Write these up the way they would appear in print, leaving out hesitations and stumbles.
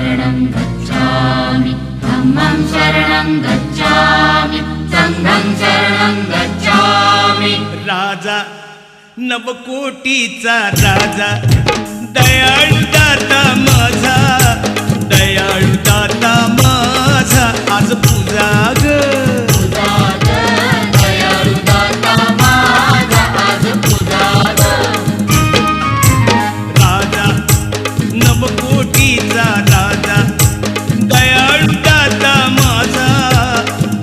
शरणं गच्छामि धम्मं शरणं गच्छामि संघं शरणं गच्छामि। राजा नवकोटीचा राजा दयाळू दाता माझा, दयाळू दाता माझा आज पूजा ग, दयाळू दाता माझा आज पूजा ग। राजा नवकोटीचा राजा दयाळू दाता माझा,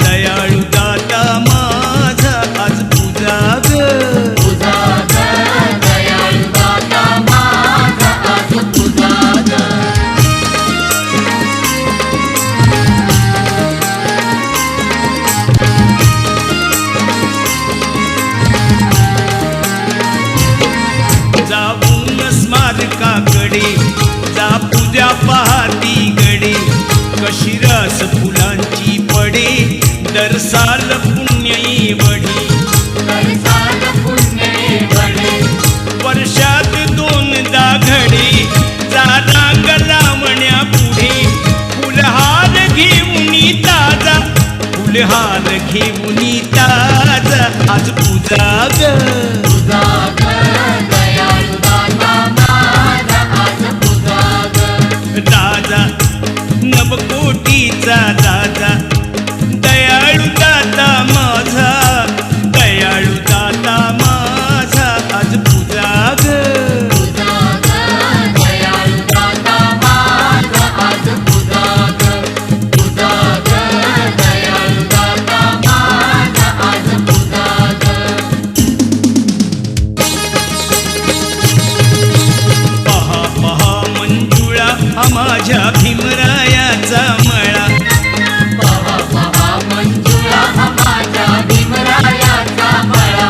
दयाळू दाता माझा आज पूजा ग, दयाळू दाता माझा आज पूजा ग। जाऊन स्मारकाकडे जा पूजा पाहती गडे, कशी रस फुलांची पडे दरसाल पुण्यई वडी, वर्षात दोनदा घडे जा रांग लावण्या पुढे, फुलहार घेऊनी ताजा, फुलहार घेऊनी ताजा आज पूजा ग, दयाळू दाता माझा आज पूजा ग। राजा नवकोटीचा राजा दयाळू दाता माझा, दयाळू दाता माझा आज पूजा ग, दयाळू दाता माझा आज पूजा ग, दयाळू दाता माझा आज पूजा ग। पहा पहा मंजुळा हा माझ्या भीमरायाचा मळा, पहा पहा मंजुळा हा माझ्या भीमरायाचा मळा,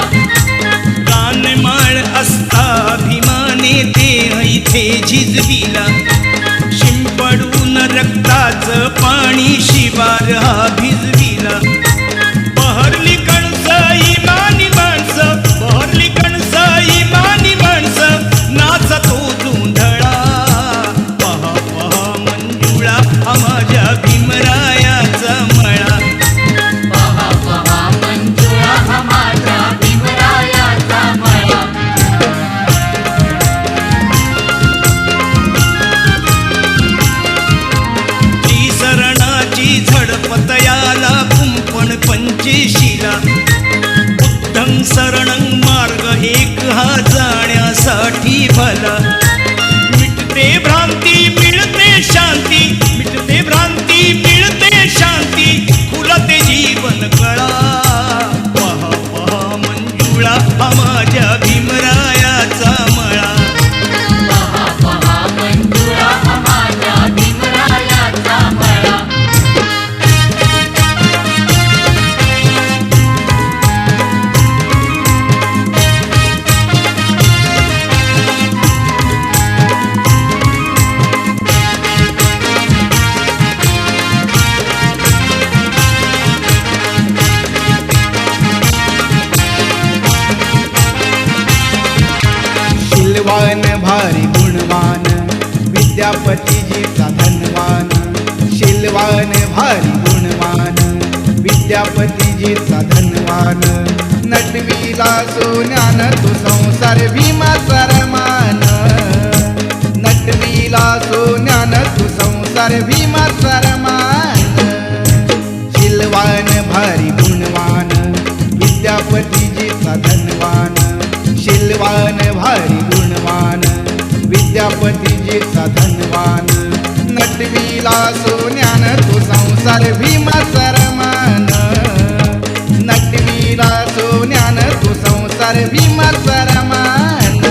कानमाळ असता भीमाने ते इथे झिजविला, शिंपडून रक्ताचं पाणी शिवार हा भिजविला, बहरली कणस इमानी माणसं, बहरली कणस इमानी माणसं नाचतो धुंधळा, पहा पहा मंजुळा हा माझ्या भीमरायाचा मळा, पहा पहा मंजुळा हा माझ्या भीमरायाचा मळा। शरणाची झडपत याला कुंपण पंचेशीला, बुद्धं शरणं मार्ग एक हा जाण्यासाठी भला, मिटते भ्रांती मिळते शांती, मिटते भ्रांती मिळते शांती, खुलते जीवन कळा, पहा पहा मंजुळा हा माझ्या भीमरायाचा मळा, पहा पहा मंजुळा हा माझ्या भीमरायाचा मळा। शीलवान भारी गुणवान विद्यापतीजीचा धनवान, शीलवान भारी गुणवान विद्यापतीजीचा धनवान, नटविला सोन्यान तू संसार भीमाचा रमान, नटविला सोन्यान तू संसार भीमाचा रमान, शीलवान भारी गुणवान विद्यापतीजीचा धनवान, शीलवान भारी गुणवान विद्यापतीजीचा धनवान, नटविला सोन्यान तू संसार भीमाचा रमान, नटविला सोन्यान तू संसार भीमाचा रमान।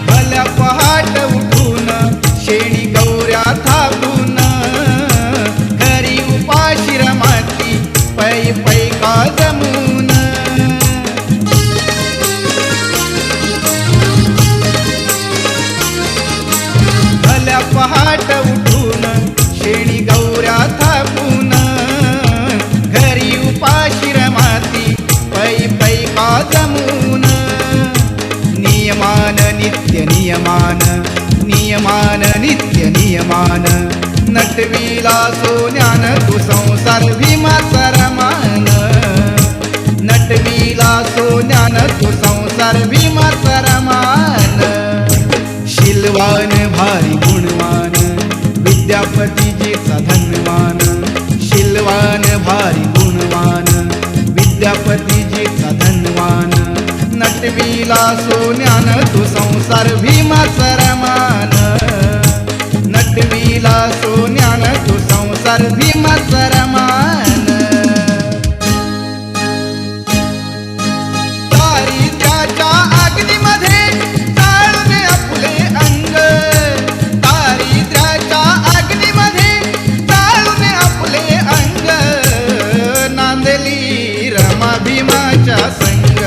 भल्या पहाट उठून शेणी गौऱ्या थापून, नटविला सोन्यानं तू संसार भीमाचा रमान नटविला सोन्यानं तू संसार भीमाचा रमान शिलवान भारी गुणवान विद्यापतीजीचा धनवान शिलवान भारी गुणवान विद्यापतीजीचा धनवान नटविला सोन्यानं तू संसार भीमाचा रमान नटविला सोन्यानं तू संसार भीमाचा रमान दारिद्र्याच्या अग्नीमध्ये जाळून आपले अंग दारिद्र्याच्या अग्नीमध्ये जाळून आपले अंग नांदली रमा भीमाच्या संग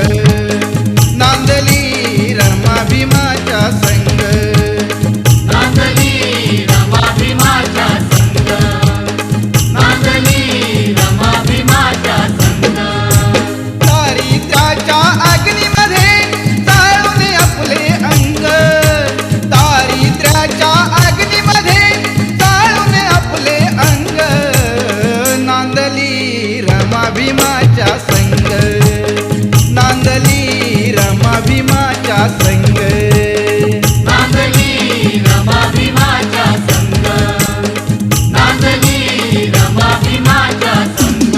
नांदली रमा भीमाच्या संग नांदली रमा भीमाच्या संग नांदली रमा भीमाच्या संग दारिद्र्याच्या अग्नीमध्ये जाळून आपले अंग दारिद्र्याच्या अग्नीमध्ये जाळून आपले अंग नांदली रमा भीमाच्या संग नांदली रमा भीमाच्या संग नांदली रमा भीमाच्या संग नांदली रमा भीमाच्या संग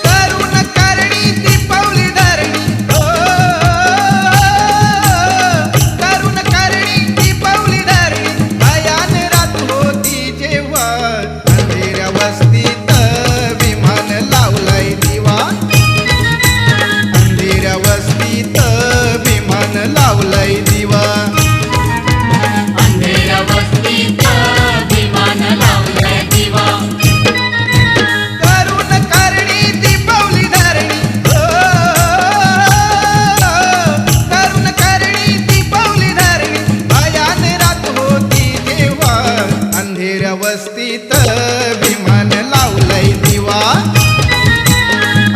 करुण करणी ती पावली धरणी करुण करणी ती पावली धरणी भयान रात होती जेव्हा अंधेऱ्या वस्तीत विमान लावलाय दिवा अंधेऱ्या वस्तीत विमान लावलाय दिवा अंधेऱ्या वस्तीत विमान लावलंय दिवा करुण करणी ती पावली धरणी करुण करणी ती पावली धरणी भयान रात होती जेव्हा अंधेऱ्या वस्तीत विमान लावलंय दिवा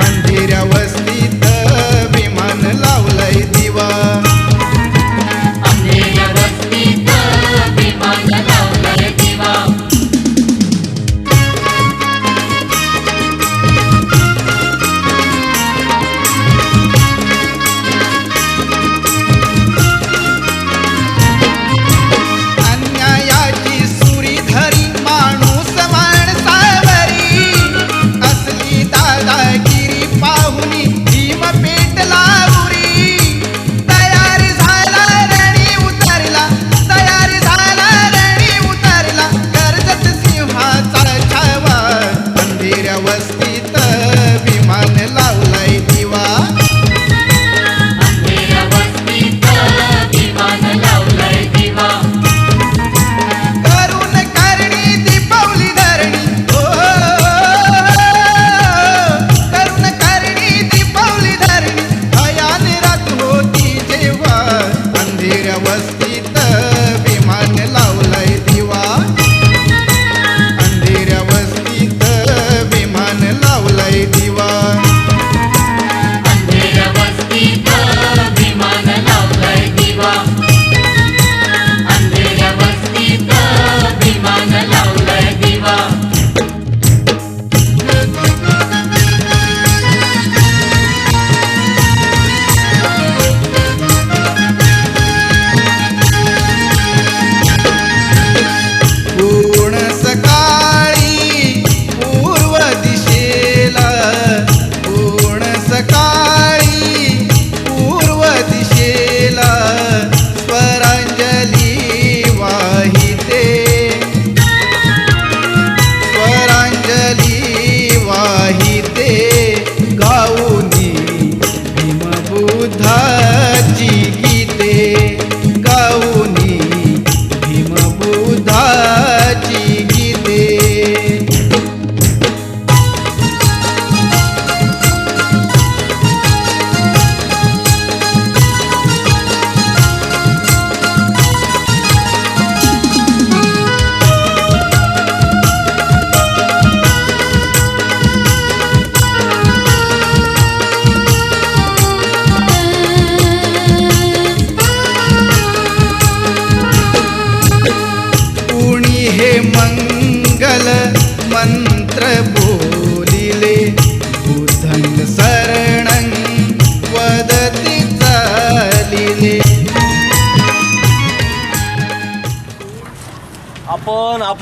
अंधेऱ्या वस्तीत विमान लावलंय दिवा अंधेऱ्या वस्तीत विमान लावलंय दिवा अन्यायाची सुरी धरी माणूस माणसावरी असली दादागिरी पाहुनी भीम पेटला उरी तयारी झाला रणी उतरला तयारी झाला रणी उतरला कर्जत सिंहाचा छावा अंधेऱ्या वस्तीत विमान लावलाय दिवा अंधेऱ्या वस्तीत विमान लावलंय दिवा करुण करणी ती पावली धरणी करुण करणी ती पावली धरणी भयान रात होती जेव्हा अंधेऱ्या वस्तीत विमान लावलंय दिवा अंधेऱ्या वस्तीत विमान लावलंय दिवा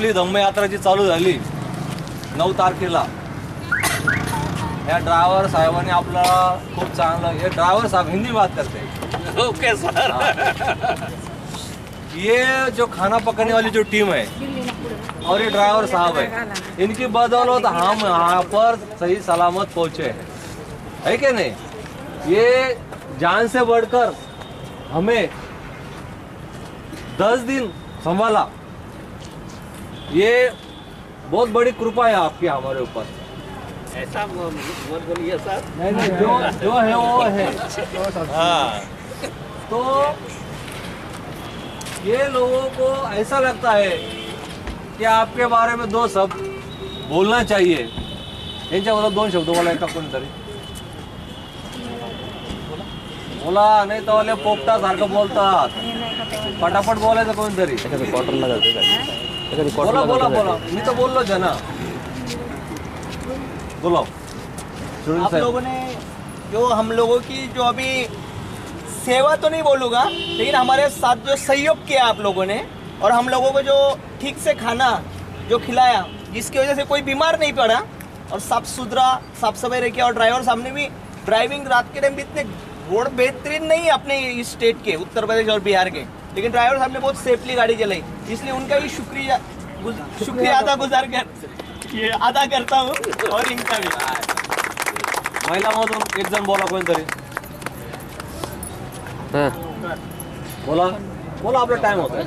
आपली धम्मयात्रा जी चालू झाली 9 तारखेला, या ड्रायव्हर साहेबांनी आपल्याला खूप चांगलं, ये ड्राइवर साहब हिंदी में बात करते हैं। Okay sir. ये जो खाना पकाने वाली जो टीम है और ये ड्राइवर साहब है, इनकी बदौलत हम यहाँ पर सही सलामत पहुँचे हैं, है कि नहीं? ये जान से बढ़कर हमें 10 दिन संभाला, ये बहुत बड़ी कृपा है आपकी हमारे ऊपर। ऐसा मत बोलिए सर। नहीं, जो है वो है। हाँ, तो ये लोगों को ऐसा लगता है कि आपके बारे में 2 शब्द बोलना चाहिए। यांच्याबद्दल 2 शब्द बोलायचा कोणीतरी बोला, नाही तर वाले पोपटा सारखं बोलतात, पटापट बोलायचं कोणीतरी। बोला बोला बोला, मी तर बोललोच आहे ना, बोलो। आप लोगों ने जो हम लोगों की जो अभी सेवा तो नहीं बोलूँगा, लेकिन हमारे साथ जो सहयोग किया आप लोगों ने, और हम लोगों को जो ठीक से खाना जो खिलाया, जिसकी वजह से कोई बीमार नहीं पड़ा और साफ सुथरा साफ सफाई रखी। और ड्राइवर साहब ने भी ड्राइविंग रात के टाइम भी इतने रोड बेहतरीन नहीं अपने इस स्टेट के, उत्तर प्रदेश और बिहार के, लेकिन ड्राइवर साहब ने बहुत सेफली गाड़ी चलाई, इसलिए उनका भी शुक्रिया अदा करता हूँ। और इनका भी महिलामधून 1 जण बोला कोणीतरी, बोला बोला, आपला टाइम होता है।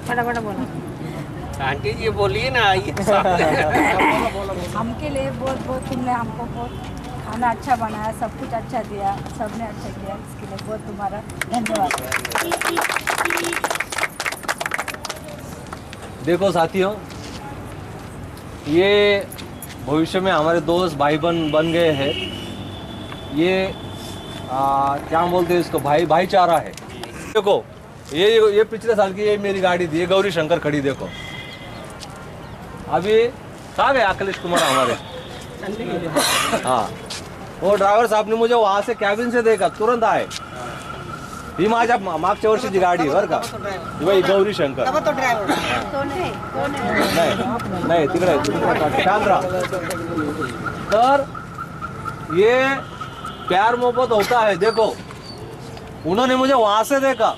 फटाफट बोला। आंटी जी बोलिए ना, आइए। हमके लिए बहुत बहुत, तुमने हमको बहुत खाना अच्छा बनाया, सब कुछ अच्छा दिया, सबने अच्छा किया, इसके लिए बहुत तुम्हारा धन्यवाद। देखो साथियों, ये भविष्य में हमारे दोस्त भाई बन गए हैं। ये क्या बोलते हैं इसको, भाईचारा है। देखो ये पिछले साल की ये मेरी गाड़ी थी, ये गौरी शंकर खड़ी, देखो अभी कहाँ गए अखिलेश कुमार हमारे। हाँ, वो ड्राइवर साहब ने मुझे वहाँ से कॅबिन से देखा, तुरंत आए। ही माझ्या मागच्या वर्षीची गाडी आहे बरं का, ही गौरी शंकर। नाही तिकडे शांत राहा। तर ये प्यार मोहब्बत होता है। देखो उन्होंने मुझे वहां से देखा,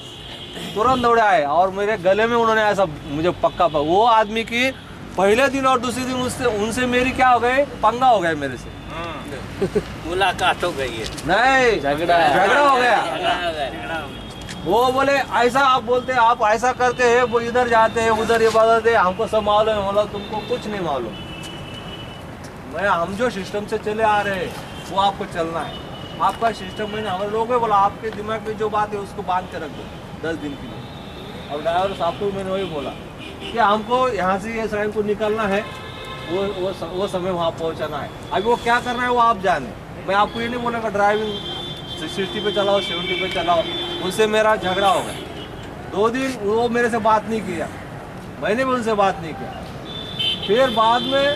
तुरंत दौड़े आए और मेरे गले में उन्होंने ऐसा मुझे पक्का वो आदमी की पहले दिन और दूसरे दिन उनसे मेरी क्या हो गए, पंगा हो गया मेरे से। मुलाकात हो गई है, नहीं झगड़ा हो गया। वो बोले ऐसा आप बोलते हैं, आप ऐसा करते हैं, वो इधर जाते हैं उधर ये बात है, हमको सब मालूम है। बोला तुमको कुछ नहीं मालूम, हम जो सिस्टम से चले आ रहे हैं वो आपको चलना है। आपका सिस्टम में हमारे लोग है, बोला आपके दिमाग में जो बात है उसको बांध के रख दो 10 दिन के लिए। और ड्राइवर साहब को मैंने वही बोला कि हमको यहाँ से ये टाइम को निकलना है, वो समय वहाँ पहुँचाना है। अभी वो क्या करना है वो आप जाने, मैं आपको ये नहीं बोलूँगा ड्राइविंग 60 पे चलाओ 70 पे चलाओ। उनसे मेरा झगड़ा हो गया 2 दिन, वो मेरे से बात नहीं किया, मैंने भी उनसे बात नहीं किया। फिर बाद में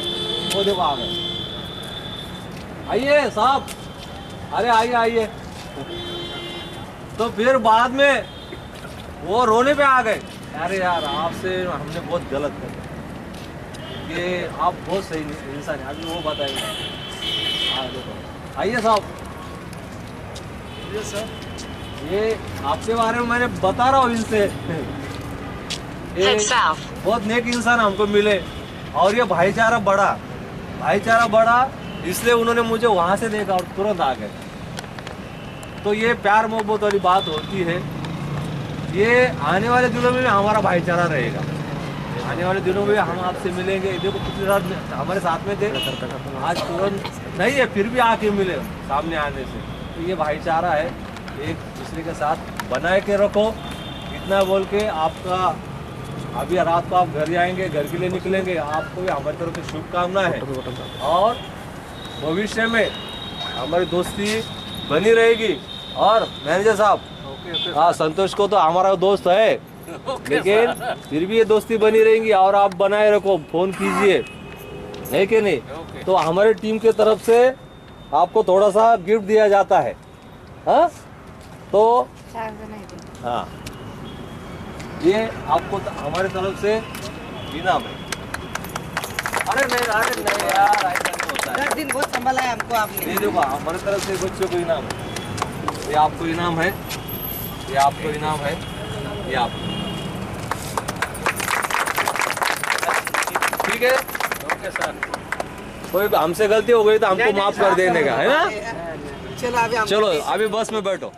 वो देखो आ गए, आइए साहब, अरे आइए। तो फिर बाद में वो रोने पे आ गए, अरे यार आपसे हमने बहुत गलत कर दिया, ये आप बहुत सही इंसान है। अभी वो बताएंगे। हाँ देखो, आइए साहब। ये आपके बारे में मैंने बता रहा हूँ इनसे, बहुत नेक इंसान हमको मिले और ये भाईचारा बढ़ा, इसलिए उन्होंने मुझे वहाँ से देखा और तुरंत आ गए। तो ये प्यार मोहब्बत वाली बात होती है। ये आने वाले दिनों में भी हमारा भाईचारा रहेगा, आने वाले दिनों में हम आपसे मिलेंगे। देखो पिछली रात हमारे साथ में थे, आज तुरंत नहीं है फिर भी आके मिले सामने आने से। तो ये भाईचारा है, एक दूसरे के साथ बनाए के रखो। इतना बोल के आपका अभी रात को आप घर जाएंगे, घर के लिए निकलेंगे, आपको भी हमारी तरफ से शुभकामनाएं है और भविष्य में हमारी दोस्ती बनी रहेगी। और मैनेजर साहब, हाँ संतोष को तो हमारा दोस्त है, लेकिन फिर भी ये दोस्ती बनी रहेगी और आप बनाए रखो, फोन कीजिए, है कि नहीं? तो हमारे टीम के तरफ से आपको थोड़ा सा गिफ्ट दिया जाता है। हाँ तो हाँ ये आपको हमारे तरफ से इनाम है। अरे नहीं यार, ऐसा नहीं होता है। 10 दिन बहुत संभाला है हमको आपने। ये देखो हमारी तरफ से बच्चों को इनाम है, ये आपको इनाम है, ये आपको इनाम है, ये आपको। ठीक है, ओके सर। कोई हमसे गलती हो गई तो हमको माफ कर देने का है ना। चलो अभी हम चलो अभी बस में बैठो।